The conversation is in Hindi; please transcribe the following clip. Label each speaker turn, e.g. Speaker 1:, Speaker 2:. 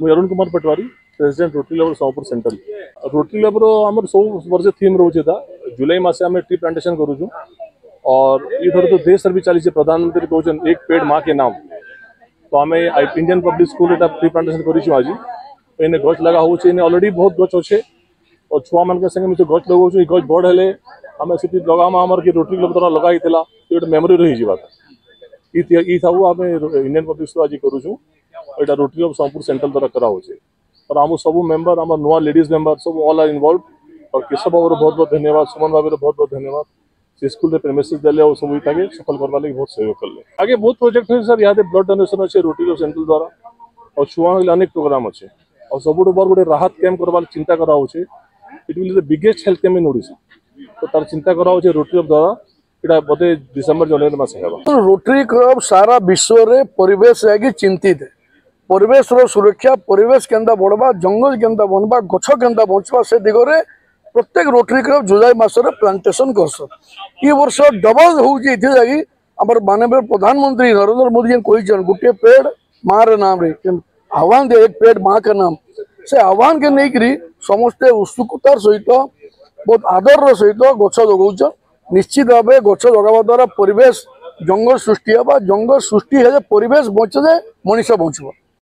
Speaker 1: मुझे Arun Kumar Patwari president rotary club Sompur central. Rotary club आम सब वर्ष थीम रोचे जुलाई मस आम ट्री प्लांटेशन करूँ और इधर तो देश भी चली प्रधानमंत्री कहते एक पेड़ माँ के नाम। तो आम Indian public school tree plantation करूँ आज इन गच लगा हो अलरेडी बहुत गच अच्छे और छुआ मान संगे गच लगाऊँ गच बड़ हेले आम से लगाम आमर कि रोटरी क्लब द्वारा लगाई ये मेमोरी रही सब आम इंडियन पब्लिक स्कूल आज करूँ यहाँ रोटरी क्लब सोमपुर सेंट्रल द्वारा कराऊे और आम सब मेम्बर आम नुआ लेडीज मेम्बर सब ऑल आर इन्वॉल्व और केशव बाबू बहुत बहुत धन्यवाद सुमन बाबू बहुत बहुत धन्यवाद से स्कूल प्रेमिसेस देले और सब इतना सफल करवा लगे बहुत सहयोग कले। आगे बहुत प्रोजेक्ट है सर यहाँ ब्लड डोनेशन अच्छे रोटरी क्लब सेंट्रल द्वारा और छुआ अनेक प्रोग्राम अच्छे और सब बड़ गोटे राहत कैंप करवा चिंता कराऊे it will the biggest health camp in Odisha. तो तार चिंता कराऊे रोटरी क्लब द्वारा यहाँ बोधे डिसेम्बर जनवरी मस है।
Speaker 2: रोटरी क्लब सारा विश्व रे परिवेश लगी चिंतित है। परिवेश रो सुरक्षा परिवेश केंदा बढ़वा जंगल केंदा बनवा गछ केंदा बचवा से दिगरे प्रत्येक रोटरी क्लब जुलाई मासरे प्लांटेशन करस। ये वर्ष डबल होउची इथे लगी हमर माननीय प्रधानमंत्री नरेंद्र मोदी जी कहिछन गुटे पेड़ माँ रे नाम रे आह्वान दे एक पेड़ माँ का नाम से आह्वान के नहीं करी समस्ते उत्सुकतार सहित बहुत आदर सहित गछ लगाउछन। निश्चित भाव गछ लगावा द्वारा परिवेश जंगल सृष्टि होगा जंगल सृष्टि है परिवेश बचे मनीष बचब।